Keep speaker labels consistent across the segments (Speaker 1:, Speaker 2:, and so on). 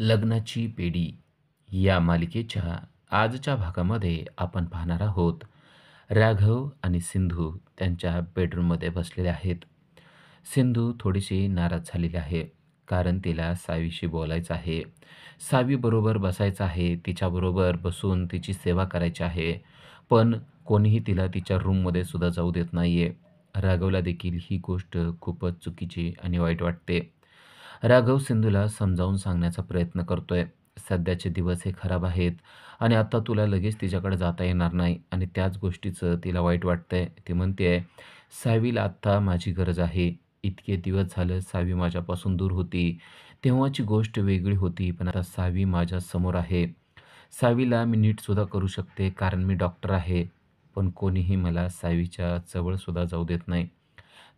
Speaker 1: लग्नाची पेढी या मालिकेच्या आजच्या भागामध्ये आपण पाहणार आहोत. राघव आणि सिंधू त्यांच्या बेडरूममध्ये बसलेले आहेत. सिंधू थोडीशी नाराज झालेली आहे, कारण तिला सावीशी बोलायचं आहे. सावीबरोबर बसायचं आहे, तिच्याबरोबर बसून तिची सेवा करायची आहे. पण कोणीही तिला तिच्या रूममध्ये सुद्धा जाऊ देत नाहीये. राघवला देखील ही गोष्ट खूपच चुकीची आणि वाईट वाटते. राघव सिंधूला समजावून सांगण्याचा प्रयत्न करतोय. सध्याचे दिवस हे खराब आहेत आणि आता तुला लगेच तिच्याकडे जाता येणार नाही आणि त्याच गोष्टीचं तिला वाईट वाटतंय. ती म्हणतेय, "सावीला आत्ता माझी गरज आहे. इतके दिवस झालं सावी माझ्यापासून दूर होती. तेव्हाची गोष्ट वेगळी होती, पण आता सावी माझ्यासमोर आहे. सावीला मी नीटसुद्धा करू शकते कारण मी डॉक्टर आहे. पण कोणीही मला सावीच्या जवळसुद्धा जाऊ देत नाही.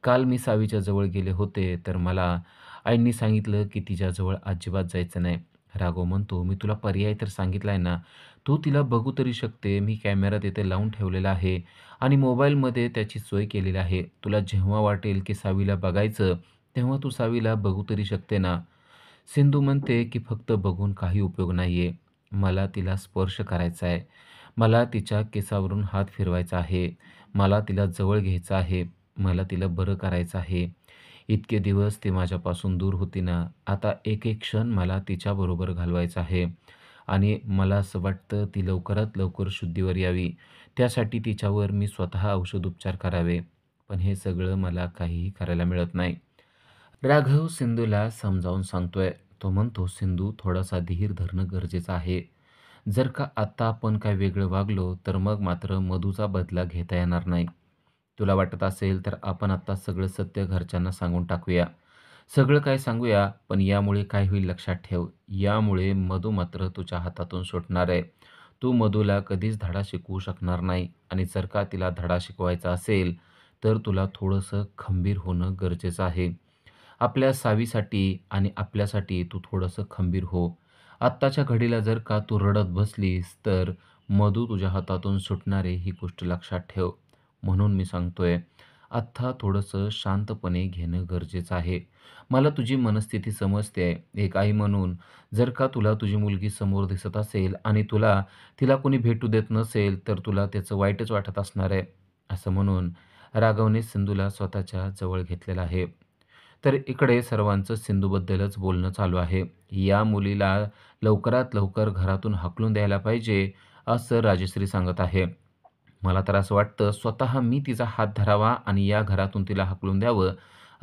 Speaker 1: काल मी सावीच्या जवळ गेले होते, तर मला आईंनी सांगितलं की तिच्याजवळ अजिबात जायचं नाही." राघव म्हणतो, "मी तुला पर्याय तर सांगितला आहे ना. तू तिला बघू तरी शकते. मी कॅमेरा तिथे लावून ठेवलेला आहे आणि मोबाईलमध्ये त्याची सोय केलेली आहे. तुला जेव्हा वाटेल की सावीला बघायचं, तेव्हा तू सावीला बघू तरी शकते ना." सिंधू म्हणते की फक्त बघून काही उपयोग नाहीये. मला तिला स्पर्श करायचा आहे. मला तिच्या केसावरून हात फिरवायचा आहे. मला तिला जवळ घ्यायचं आहे. मला तिला बरं करायचं आहे. इतके दिवस ती माझ्यापासून दूर होती ना, आता एक-एक क्षण मला तिच्याबरोबर घालवायचा आहे आणि मला असं वाटतं ती लवकरात लवकर शुद्धीवर यावी. त्यासाठी तिच्यावर मी स्वतः औषधोपचार करावे. पण हे सगळं मला काहीही करायला मिळत नाही. राघव सिंधूला समजावून सांगतोय. तो म्हणतो, "सिंधू, थोडासा धीर धरणं गरजेचं आहे. जर का आत्ता आपण काय वेगळं वागलो, तर मग मात्र मधूचा बदला घेता येणार नाही. तुला वाटत असेल तर आपण आत्ता सगळं सत्य घरच्यांना सांगून टाकूया. सगळं काय सांगूया, पण यामुळे काय होईल लक्षात ठेव. यामुळे मधू मात्र तुझ्या हातातून सुटणार आहे. तू मधूला कधीच धडा शिकवू शकणार नाही आणि जर का तिला धडा शिकवायचा असेल, तर तुला थोडंसं खंबीर होणं गरजेचं आहे. आपल्या सावीसाठी आणि आपल्यासाठी तू थोडंसं खंबीर हो. आत्ताच्या घडीला जर का तू रडत बसलीस, तर मधू तुझ्या हातातून सुटणार आहे ही गोष्ट लक्षात ठेव. म्हणून मी सांगतोय, आत्ता थोडंसं शांतपणे घेणं गरजेचं आहे. मला तुझी मनस्थिती समजते आहे. एक आई म्हणून जर का तुला तुझी मुलगी समोर दिसत असेल आणि तिला कोणी भेटू देत नसेल, तर तुला त्याचं वाईटच वाटत असणार आहे." असं म्हणून राघवने सिंधूला स्वतःच्या जवळ घेतलेलं आहे. तर इकडे सर्वांचं सिंधूबद्दलच बोलणं चालू आहे. या मुलीला लवकरात लवकर घरातून हाकलून द्यायला पाहिजे, असं राजश्री सांगत आहे. मला तर असं वाटतं स्वतः मी तिचा हात धरावा आणि या घरातून तिला हाकलून द्यावं,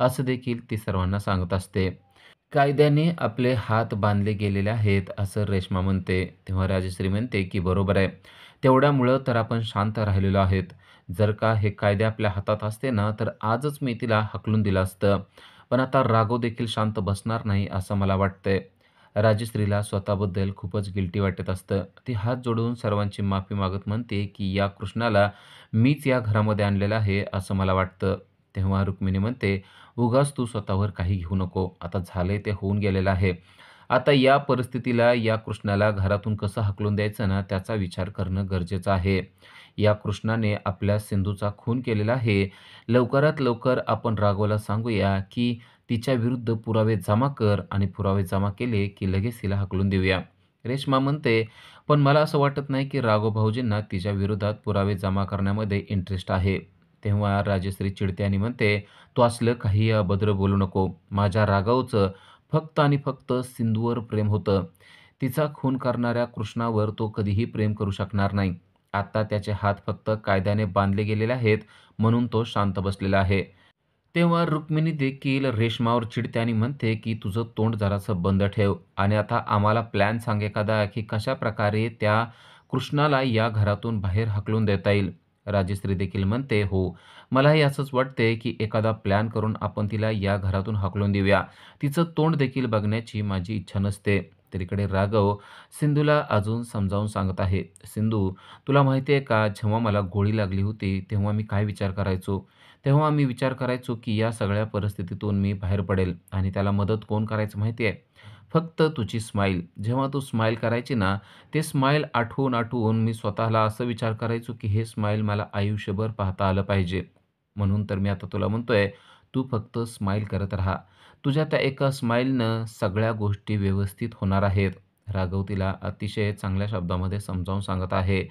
Speaker 1: असं देखील ती सर्वांना सांगत असते. कायद्याने आपले हात बांधले गेलेले आहेत, असं रेश्मा म्हणते. तेव्हा राजश्री म्हणते की बरोबर आहे. तेवढ्यामुळं तर आपण शांत राहिलेलो आहेत. जर का हे कायदे आपल्या हातात असते ना, तर आजच मी तिला हाकलून दिलं असतं. पण आता राघव देखील शांत बसणार नाही, असं मला वाटतंय. राजश्रीला स्वतःबद्दल खूपच गिल्टी वाटत असतं. ती हात जोडून सर्वांची माफी मागत म्हणते की या कृष्णाला मीच या घरामध्ये आणलेलं आहे, असं मला वाटतं. तेव्हा रुक्मिणी म्हणते, "उगाच तू स्वतःवर काही घेऊ नको. आता झालंय ते होऊन गेलेलं आहे. आता या परिस्थितीला या कृष्णाला घरातून कसं हाकलून द्यायचं ना, त्याचा विचार करणं गरजेचं आहे. या कृष्णाने आपल्या सिंधूचा खून केलेला आहे. लवकरात लवकर आपण राघवला सांगूया की तिच्या विरुद्ध पुरावे जमा कर आणि पुरावे जमा केले की लगेच तिला हाकलून देऊया." रेश्मा म्हणते, "पण मला असं वाटत नाही की राघव भाऊजींना तिच्या विरोधात पुरावे जमा करण्यामध्ये इंटरेस्ट आहे." तेव्हा राजश्री चिडते आणि म्हणते, "तू असलं काही अभद्र बोलू नको. माझ्या राघवचं फक्त आणि फक्त सिंधूवर प्रेम होतं. तिचा खून करणाऱ्या कृष्णावर तो कधीही प्रेम करू शकणार नाही. आता त्याचे हात फक्त कायद्याने बांधले गेलेले आहेत, म्हणून तो शांत बसलेला आहे." तेव्हा रुक्मिणी देखील रेश्मावर चिडते आणि म्हणते की तुझं तोंड जरासं बंद ठेव आणि आता आम्हाला प्लॅन सांग एखादा की कशाप्रकारे त्या कृष्णाला या घरातून बाहेर हाकलून देता येईल. राजश्री देखील म्हणते, "हो, मलाही असंच वाटते की एखादा प्लॅन करून आपण तिला या घरातून हाकलून देऊया. तिचं तोंड देखील बघण्याची माझी इच्छा नसते." तर इकडे राघव सिंधूला अजून समजावून सांगत आहे, "सिंधू, तुला माहिती आहे का, जेव्हा मला गोळी लागली होती तेव्हा मी काय विचार करायचो? तेव्हा मी विचार करायचो की या सगळ्या परिस्थितीतून मी बाहेर पडेल आणि त्याला मदत कोण करायचं माहिती आहे? फक्त तुझी स्माईल. जेव्हा तू स्माईल करायची ना, ते स्माईल आठवून, आठवून मी स्वतःला असं विचार करायचो की हे स्माईल मला आयुष्यभर पाहता आलं पाहिजे. म्हणून तर मी आता तुला म्हणतोय, तू फक्त स्माईल करत राहा. तुझ्या त्या एका स्माईलनं सगळ्या गोष्टी व्यवस्थित होणार आहेत. राघव तिला अतिशय चांगल्या शब्दामध्ये समजावून सांगत आहे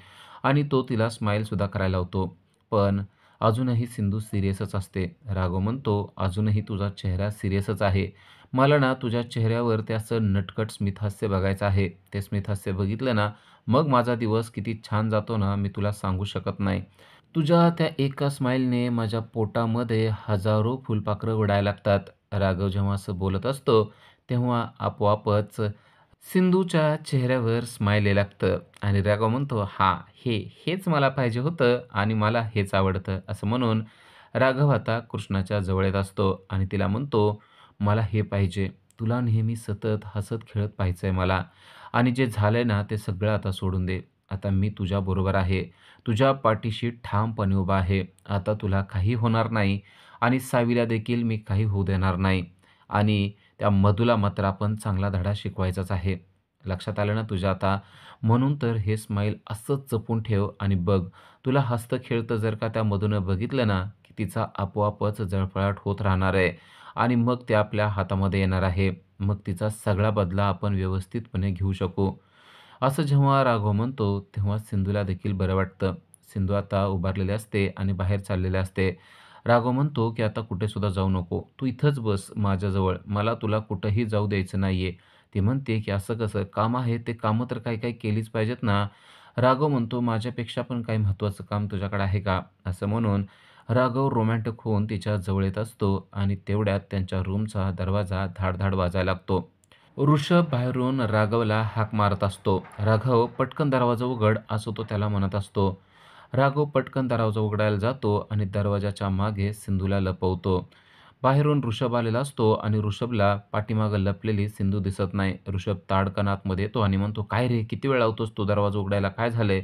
Speaker 1: आणि तो तिला स्माईलसुद्धा करायला लावतो. पण अजूनही सिंधू सिरियसच असते. राघव म्हणतो, "अजूनही तुझा चेहरा सिरियसच आहे. मला ना तुझ्या चेहऱ्यावर ते असं नटखट स्मितहास्य बघायचं आहे. ते स्मितहास्य बघितलं ना, मग माझा दिवस किती छान जातो ना, मी तुला सांगू शकत नाही." तुझ्या त्या एका स्माईलने माझ्या पोटामध्ये हजारो फुलपाखरं उडायला लागतात. राघव जेव्हा असं बोलत असतो, तेव्हा आपोआपच सिंधूच्या चेहऱ्यावर स्माईल यायला लागतं आणि राघव म्हणतो, "हां, हेच मला पाहिजे होतं आणि मला हेच आवडतं." असं म्हणून राघव आता कृष्णाच्या जवळ येत असतो आणि तिला म्हणतो, "मला हे पाहिजे. तुला नेहमी सतत हसत-खेळत पाहायचंय मला आणि जे झालंय ना, ते सगळं आता सोडून दे. आता मी तुझ्याबरोबर आहे. तुझ्या पाठीशी ठामपणे उभा आहे. आता तुला काही होणार नाही आणि सावीला देखील मी काही होऊ देणार नाही आणि त्या मधूला मात्र आपण चांगला धडा शिकवायचाच आहे. लक्षात आलं ना तुझ्या आता? म्हणून तर हे स्माईल असंच जपून ठेव आणि बघ, तुला हसतं-खेळतं जर का त्या मधूनं बघितलं ना, की तिचा आपोआपच जळफळाट होत राहणार आहे आणि मग ते आपल्या हातामध्ये येणार आहे. मग तिचा सगळा बदला आपण व्यवस्थितपणे घेऊ शकू." असं जेव्हा राघव म्हणतो, तेव्हा सिंधूला देखील बरं वाटतं. सिंधू आता उभारलेली असते आणि बाहेर चाललेले असते. राघव म्हणतो, की "आता कुठेसुद्धा जाऊ नको. तू इथंच बस माझ्याजवळ. मला तुला कुठंही जाऊ द्यायचं नाहीये." ती म्हणते, की "असं कसं? काम आहे ते कामं तर काही-काही केलीच पाहिजेत ना." राघव म्हणतो, "माझ्यापेक्षा पण काही महत्त्वाचं काम तुझ्याकडे आहे का?" असं म्हणून राघव रोमॅन्टिक होऊन तिच्या जवळ येत असतो आणि तेवढ्यात त्यांच्या रूमचा दरवाजा धाड-धाड वाजायला लागतो. ऋषभ बाहेरून राघवला हाक मारत असतो. "राघव, पटकन दरवाजा उघड," असं तो त्याला म्हणत असतो. राघव पटकन दरवाजा उघडायला जातो आणि दरवाजाच्या मागे सिंधूला लपवतो. बाहेरून ऋषभ आलेला असतो आणि ऋषभला पाठीमागं लपलेली सिंधू दिसत नाही. ऋषभ ताडकन आतमध्ये येतो आणि म्हणतो, "काय रे, किती वेळ लावतोस तू दरवाजा उघडायला? काय झालंय?"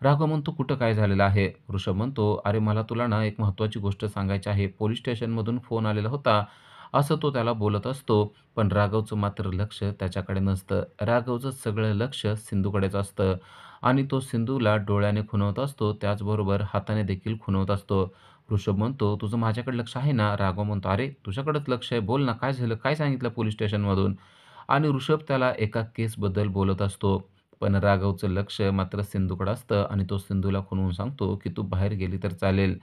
Speaker 1: राघव म्हणतो, "कुठं काय झालेलं आहे?" ऋषभ म्हणतो, "अरे, मला तुला ना एक महत्त्वाची गोष्ट सांगायची आहे. पोलीस स्टेशनमधून फोन आलेला होता." असं तो त्याला बोलत असतो. पण राघवचं मात्र लक्ष त्याच्याकडे नसतं. राघवचं सगळं लक्ष सिंधूकडेच असतं आणि तो सिंधूला डोळ्याने खुणवत असतो, त्याचबरोबर हाताने देखील खुणवत असतो. ऋषभ म्हणतो, "तुझं माझ्याकडे लक्ष आहे ना?" राघव म्हणतो, "अरे, तुझ्याकडेच लक्ष आहे. बोल ना, काय झालं? काय सांगितलं पोलीस स्टेशनमधून?" आणि ऋषभ त्याला एका केसबद्दल बोलत असतो. पण राघवचं लक्ष मात्र सिंधूकडे असतं आणि तो सिंधूला खुणवून सांगतो, की "तू बाहेर गेली तर चालेल."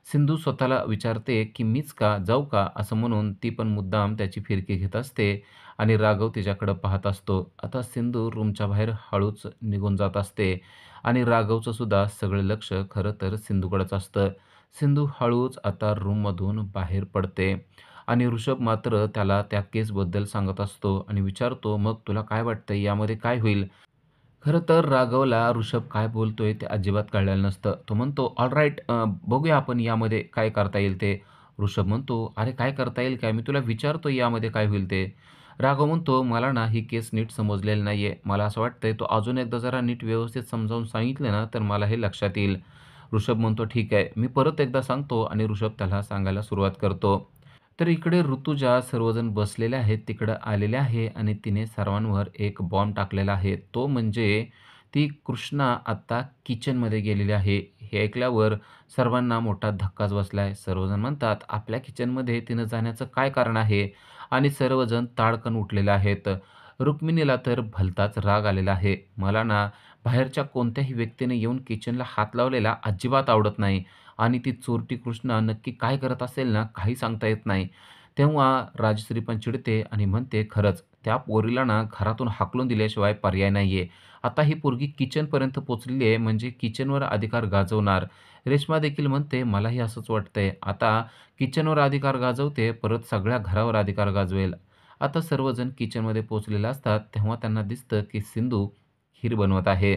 Speaker 1: सिंधू स्वतःला विचारते, की "मीच का? जाऊ का?" असं म्हणून ती पण मुद्दाम त्याची फिरकी घेत असते आणि राघव तिच्याकडे पाहत असतो. आता सिंधू रूमच्या बाहेर हळूच निघून जात असते आणि राघवचं सुद्धा सगळं लक्ष खरं तर सिंधूकडेच असतं. सिंधू हळूच आता रूममधून बाहेर पडते आणि ऋषभ मात्र त्याला त्या केसबद्दल सांगत असतो आणि विचारतो, "मग तुला काय वाटतंय यामध्ये काय होईल?" खरं तर राघवला ऋषभ काय बोलतोय ते अजिबात कळलेलं नसतं. तो म्हणतो, "ऑल राइट, बघूया आपण यामध्ये काय करता येईल ते." ऋषभ म्हणतो, "अरे काय करता येईल काय? मी तुला विचारतोय यामध्ये काय होईल ते." राघव म्हणतो, "मला ना ही केस नीट समजलेली नाहीये. मला असं वाटतंय तू अजून एकदा जरा नीट व्यवस्थित समजावून सांगितलं ना तर मला हे लक्षात येईल." ऋषभ म्हणतो, "ठीक आहे." मी परत एकदा सांगतो आणि ऋषभ त्याला सांगायला सुरुवात करतो. तर इकडे ऋतुजा सर्वजण बसलेले आहेत, तिकडं आलेले आहे आणि तिने सर्वांवर एक बॉम्ब टाकलेला आहे. तो म्हणजे ती कृष्णा आत्ता किचनमध्ये गेलेली आहे. हे ऐकल्यावर सर्वांना मोठा धक्काच बसलाय. सर्वजण म्हणतात, "आपल्या किचनमध्ये तिनं जाण्याचं काय कारण आहे?" आणि सर्वजण ताडकन उठलेले आहेत. रुक्मिणीला तर भलताच राग आलेला आहे. "मला ना बाहेरच्या कोणत्याही व्यक्तीने येऊन किचनला हात लावलेला अजिबात आवडत नाही आणि ती चोरटी कृष्णा नक्की काय करत असेल ना, काही सांगता येत नाही." तेव्हा राजश्री पण चिडते आणि म्हणते, "खरंच त्या पोरीला ना घरातून हाकलून दिल्याशिवाय पर्याय नाहीये. आता ही पोरगी किचनपर्यंत पोहोचलेली आहे म्हणजे किचनवर अधिकार गाजवणार." रेश्मा देखील म्हणते, "मलाही असंच वाटतंय. आता किचनवर अधिकार गाजवते, परत सगळ्या घरावर अधिकार गाजवेल." आता सर्वजण किचनमध्ये पोहोचलेले असतात, तेव्हा त्यांना दिसतं की सिंधू खीर बनवत आहे.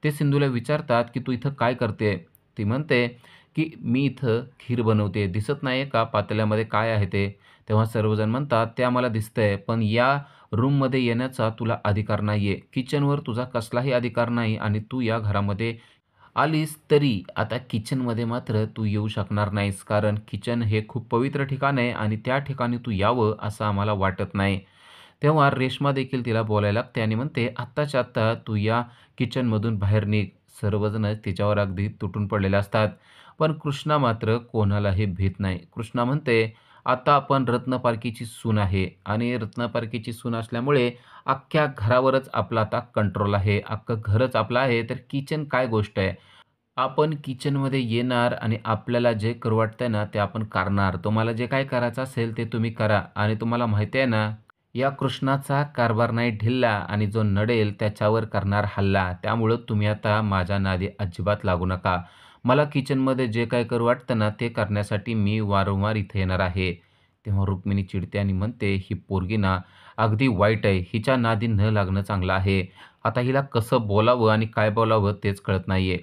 Speaker 1: ते सिंधूला विचारतात, की "तू इथं काय करते?" ती म्हणते, की "मी इथं खीर बनवते. दिसत नाहीये का पातेल्यामध्ये काय आहे ते?" तेव्हा सर्वजण म्हणतात, "ते आम्हाला दिसतंय, पण या रूममध्ये येण्याचा तुला अधिकार नाहीये. किचनवर तुझा कसलाही अधिकार नाही आणि तू या घरामध्ये आलीस तरी आता किचनमध्ये मात्र तू येऊ शकणार नाहीस. कारण किचन हे खूप पवित्र ठिकाण आहे आणि त्या ठिकाणी तू यावं असं आम्हाला वाटत नाही." तेव्हा रेश्मा देखील तिला बोलायला लागते आणि म्हणते, "आत्ताच्या आत्ता तू या किचनमधून बाहेर निघ." सर्वजणच तिच्यावर अगदी तुटून पडलेले असतात. पण कृष्णा मात्र कोणालाही भीत नाही. कृष्णा म्हणते, आता आपण रत्नपारखीची सून आहे आणि रत्नपारखीची सून असल्यामुळे अख्ख्या घरावरच आपला आता कंट्रोल आहे. अख्खं घरच आपलं आहे. तर किचन काय गोष्ट आहे? आपण किचनमध्ये येणार आणि आपल्याला जे करू वाटतंय ना, ते आपण करणार. तुम्हाला जे काही करायचं असेल ते तुम्ही करा आणि तुम्हाला माहिती आहे ना, या कृष्णाचा कारभार नाही ढिल्ला आणि जो नडेल त्याच्यावर करणार हल्ला. त्यामुळं तुम्ही आता माझ्या नादी अजिबात लागू नका. मला किचनमध्ये जे काही करू वाटतं ना, ते करण्यासाठी मी वारंवार इथे येणार आहे. तेव्हा रुक्मिणी चिडते आणि म्हणते, "ही पोरगी ना अगदी वाईट आहे. हिच्या नादी न लागणं चांगलं आहे. आता हिला कसं बोलावं आणि काय बोलावं तेच कळत नाहीये."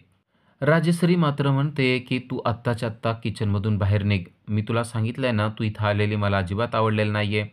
Speaker 1: राजश्री मात्र म्हणते, की "तू आत्ताच्या आत्ता किचनमधून बाहेर निघ. मी तुला सांगितलंय ना, तू इथं आलेली मला अजिबात आवडलेलं नाहीये."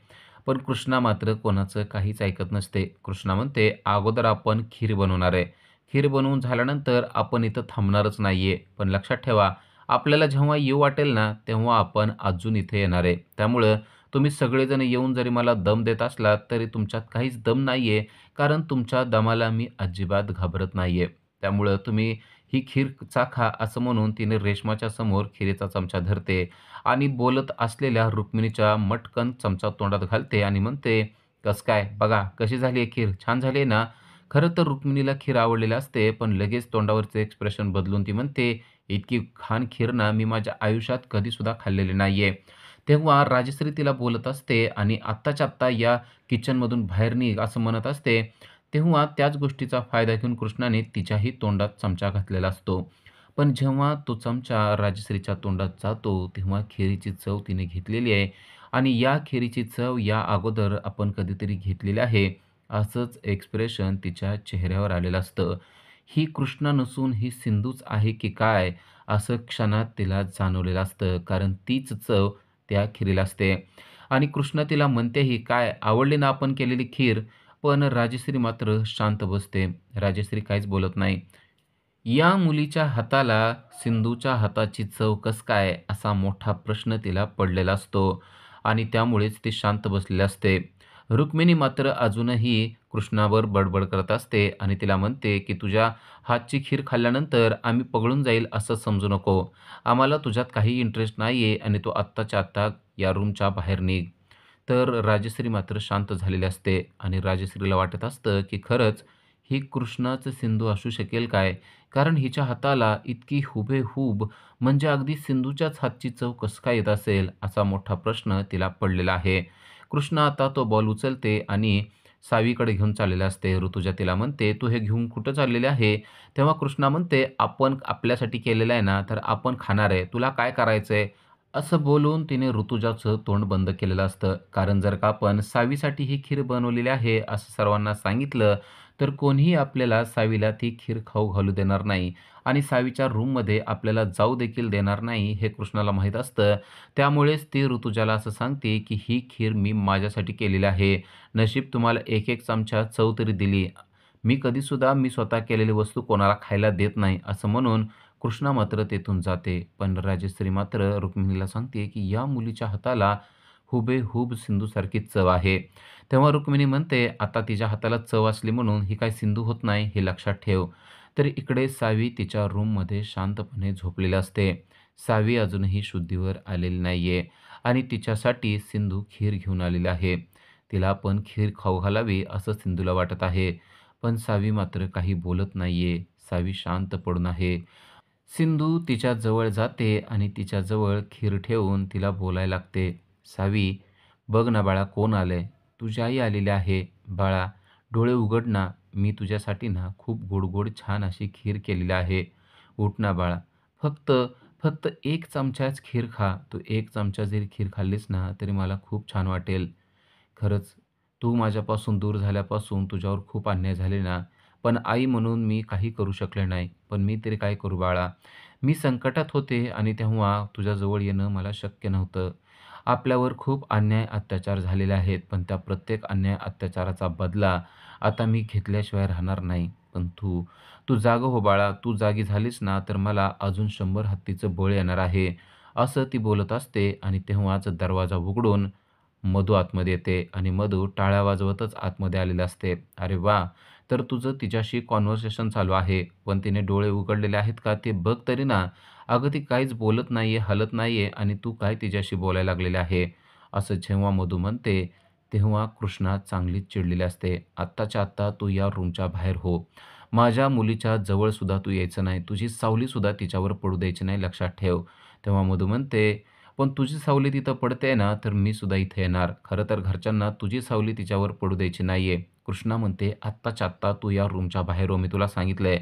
Speaker 1: पण कृष्णा मात्र कोणाचं काहीच ऐकत नसते. कृष्णा म्हणते, "अगोदर आपण खीर बनवणार आहे. खीर बनवून झाल्यानंतर आपण इथं थांबणारच नाहीये. पण लक्षात ठेवा, आपल्याला जेव्हा येऊ वाटेल ना, तेव्हा आपण अजून इथे येणार आहे. त्यामुळं तुम्ही सगळेजण येऊन जरी मला दम देत असलात, तरी तुमच्यात काहीच दम नाहीये, कारण तुमच्या दमाला मी अजिबात घाबरत नाहीये. त्यामुळं तुम्ही ही खीर चाखा असं म्हणून तिने रेशमाच्या समोर खिरीचा चमचा धरते आणि बोलत असलेल्या रुक्मिणीच्या मटकन चमचा तोंडात घालते आणि म्हणते, "कसं काय? बघा कशी झाली आहे खीर? छान झाली आहे ना?" खरं तर रुक्मिणीला खीर आवडलेली असते, पण लगेच तोंडावरचे एक्सप्रेशन बदलून ती म्हणते, "इतकी छान खीर ना मी माझ्या आयुष्यात कधीसुद्धा खाल्लेली नाहीये." तेव्हा राजश्री तिला बोलत असते आणि आत्ताच्या आत्ता या किचनमधून बाहेर निघ असं म्हणत असते. तेव्हा त्याच गोष्टीचा फायदा घेऊन कृष्णाने तिच्याही तोंडात चमचा घातलेला असतो. पण जेव्हा तो चमचा राजश्रीच्या तोंडात जातो, तेव्हा खिरीची चव तिने घेतलेली आहे आणि या खिरीची चव या अगोदर आपण कधीतरी घेतलेली आहे, असंच एक्सप्रेशन तिच्या चेहऱ्यावर आलेलं असतं. ही कृष्णा नसून ही सिंधूच आहे की काय, असं क्षणात तिला जाणवलेलं असतं. कारण तीच चव त्या खिरीला असते आणि कृष्णा तिला म्हणतेही, "काय आवडली ना आपण केलेली खीर?" पण राजश्री मात्र शांत बसते. राजश्री काहीच बोलत नाही. या मुलीच्या हाताला सिंधूच्या हाताची चव कसं काय? असा मोठा प्रश्न तिला पडलेला असतो आणि त्यामुळेच ती शांत बसलेली असते. रुक्मिणी मात्र अजूनही कृष्णावर बडबड करत असते आणि तिला म्हणते, की "तुझ्या हातची खीर खाल्ल्यानंतर आम्ही पगळून जाईल असं समजू नको. आम्हाला तुझ्यात काही इंटरेस्ट नाहीये आणि तू आत्ताच्या आत्ता या रूमच्या बाहेर निघ." तर राजश्री मात्र शांत झालेली असते आणि राजश्रीला वाटत असतं, की खरंच ही कृष्णाचं सिंधू असू शकेल काय? कारण हिच्या हाताला इतकी हुबेहूब म्हणजे अगदी सिंधूच्याच हातची चव कसं काय येत असेल? असा मोठा प्रश्न तिला पडलेला आहे. कृष्ण आता तो बॉल उचलते आणि सावीकडे घेऊन चाललेला असते. ऋतुजा तिला म्हणते, "तू हे घेऊन कुठं चाललेले आहे?" तेव्हा कृष्णा म्हणते, "आपण आपल्यासाठी केलेलं आहे ना, तर आपण खाणार आहे. तुला काय करायचंय?" असं बोलून तिने ऋतुजाचं तोंड बंद केलेलं असतं. कारण जर का आपण सावीसाठी ही खीर बनवलेली आहे, असं सर्वांना सांगितलं, तर कोणीही आपल्याला सावीला ती खीर खाऊ घालू देणार नाही आणि सावीच्या रूममध्ये आपल्याला जाऊ देखील देणार नाही, हे कृष्णाला माहीत असतं. त्यामुळेच ती ऋतुजाला असं सांगते, की "ही खीर मी माझ्यासाठी केलेली आहे. नशीब तुम्हाला एक-एक चमचा चव तरी दिली. मी स्वतः केलेली वस्तू कोणाला खायला देत नाही." असं म्हणून कृष्णा मात्र तेथून जाते. पण राजश्री मात्र रुक्मिणीला सांगते, की "या मुलीच्या हाताला हुबेहूब सिंधूसारखीच चव आहे." तेव्हा रुक्मिणी म्हणते, "आता तिच्या हाताला चव असली म्हणून ही काही सिंधू होत नाही, हे लक्षात ठेव." तर इकडे सावी तिच्या रूममध्ये शांतपणे झोपलेली असते. सावी अजूनही शुद्धीवर आलेली नाहीये आणि तिच्यासाठी सिंधू खीर घेऊन आलेली आहे. तिला पण खीर खाऊ घालावी असं सिंधूला वाटत आहे. पण सावी मात्र काही बोलत नाहीये. सावी शांत पडून आहे. सिंधू तिच्या जवळ जाते आणि तिच्या जवळ खीर ठेवून तिला बोलायला लागते. "सावी, बघ ना बाळा कोण आलंय? तुझी आई आलेली आहे. बाळा, डोळे उघड ना. मी तुझ्यासाठी ना खूप गोड-गोड छान अशी खीर केलेली आहे. उठ ना बाळा. फक्त, फक्त 1 चमचाच खीर खा. तू 1 चमचा जरी खीर खाल्लीस ना, तरी मला खूप छान वाटेल. खरंच, तू माझ्यापासून दूर झाल्यापासून तुझ्यावर खूप अन्याय झाले ना, पण आई म्हणून मी काही करू शकले नाही. पण मी तरी काय करू बाळा? मी संकटात होते आणि तेव्हा तुझ्याजवळ येणं मला शक्य नव्हतं. आपल्यावर खूप अन्याय, अत्याचार झालेले आहेत, पण त्या प्रत्येक अन्याय, अत्याचाराचा बदला आता मी घेतल्याशिवाय राहणार नाही. पण तू जागं हो बाळा. तू जागी झालीस ना, तर मला अजून 100 हत्तीचं बळ येणार आहे." असं ती बोलत असते आणि तेव्हाच दरवाजा उघडून मधू आतमध्ये येते आणि मधू टाळ्या वाजवतच आतमध्ये आलेले असते. "अरे वाह! तर तुझं तिच्याशी कन्व्हर्सेशन चालू आहे, पण तिने डोळे उघडलेले आहेत का ते बघ तरी ना. अगं ती काहीच बोलत नाहीये, हलत नाहीये आणि तू काय तिच्याशी बोलायला लागलेले आहे." असं जेव्हा मधू म्हणते, तेव्हा कृष्णा चांगलीच चिडलेली असते. "आत्ताच्या आत्ता तू या रूमच्या बाहेर हो. माझ्या मुलीच्या जवळसुद्धा तू यायचं नाही. तुझी सावलीसुद्धा तिच्यावर पडू द्यायची नाही, लक्षात ठेव." तेव्हा मधू म्हणते, "पण तुझी सावली तिथं पडते ना, तर मी सुद्धा इथे येणार. खरं तर घरच्यांना तुझी सावली तिच्यावर पडू द्यायची नाहीये." कृष्णा म्हणते, "आत्ताच्या आत्ता तू या रूमच्या बाहेर हो, मी तुला सांगितलंय."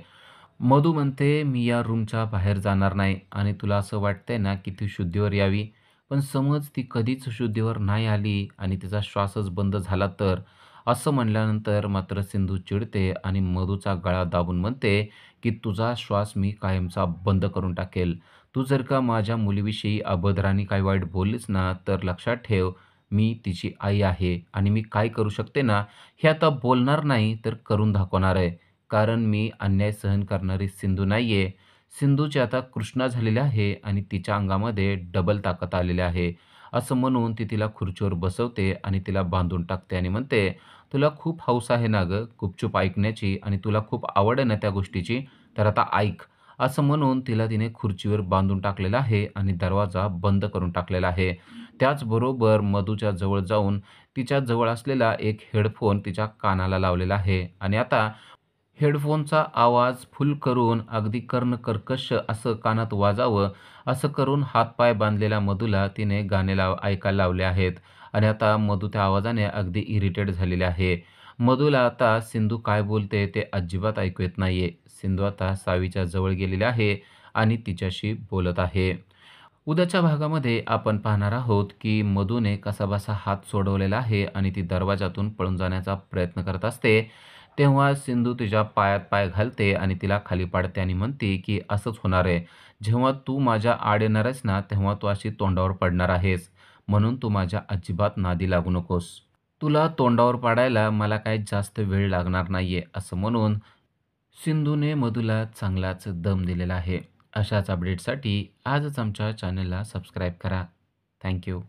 Speaker 1: मधू म्हणते, "मी या रूमच्या बाहेर जाणार नाही आणि तुला असं वाटतंय ना, की ती शुद्धीवर यावी. पण समज ती कधीच शुद्धीवर नाही आली आणि तिचा श्वासच बंद झाला तर?" असं म्हणल्यानंतर मात्र सिंधू चिडते आणि मधूचा गळा दाबून म्हणते, की "तुझा श्वास मी कायमचा बंद करून टाकेल. तू जर का माझ्या मुलीविषयी अभद्र आणि काही वाईट बोललीस ना, तर लक्षात ठेव, मी तिची आई आहे आणि मी काय करू शकते ना, हे आता बोलणार नाही, तर करून दाखवणार आहे. कारण मी अन्याय सहन करणारी सिंधू नाहीये. सिंधूची आता कृष्णा झालेली आहे आणि तिच्या अंगामध्ये डबल ताकद आलेली आहे." असं म्हणून ती तिला खुर्चीवर बसवते आणि तिला बांधून टाकते आणि म्हणते, "तुला खूप हौस आहे ना गं गुपचूप ऐकण्याची आणि तुला खूप आवड आहे ना त्या गोष्टीची, तर आता ऐक." असं म्हणून तिला तिने खुर्चीवर बांधून टाकलेलं आहे आणि दरवाजा बंद करून टाकलेला आहे. त्याचबरोबर मधूच्या जवळ जाऊन तिच्या जवळ असलेला एक हेडफोन तिच्या कानाला लावलेला आहे आणि आता हेडफोनचा आवाज फुल करून अगदी कर्णकर्कश असं कानात वाजावं, असं करून हात-पाय बांधलेल्या मधूला तिने गाणे ऐकायला लावले आहेत आणि आता मधू त्या आवाजाने अगदी इरिटेट झालेली आहे. मधूला आता सिंधू काय बोलते ते अजिबात ऐकू येत नाहीये. सिंधू आता सावीच्या जवळ गेलेली आहे आणि तिच्याशी बोलत आहे. उद्याच्या भागामध्ये आपण पाहणार आहोत, की मधूने कसाबसा हात सोडवलेला आहे आणि ती दरवाजातून पळून जाण्याचा प्रयत्न करत असते. तेव्हा सिंधू तिच्या पायात पाय घालते आणि तिला खाली पाडते आणि म्हणते, की "असंच होणार आहे. जेव्हा तू माझ्या आड येणार आहेस ना, तेव्हा तू अशी तोंडावर पडणार आहेस. म्हणून तू माझ्या अजिबात नादी लागू नकोस. तुला तोंडावर पाडायला मला काही जास्त वेळ लागणार नाहीये." असं म्हणून सिंधूने मधूला चांगलाच दम दिलेला आहे. अशाच अपडेटसाठी आजच आमच्या चॅनलला सबस्क्राईब करा. Thank you.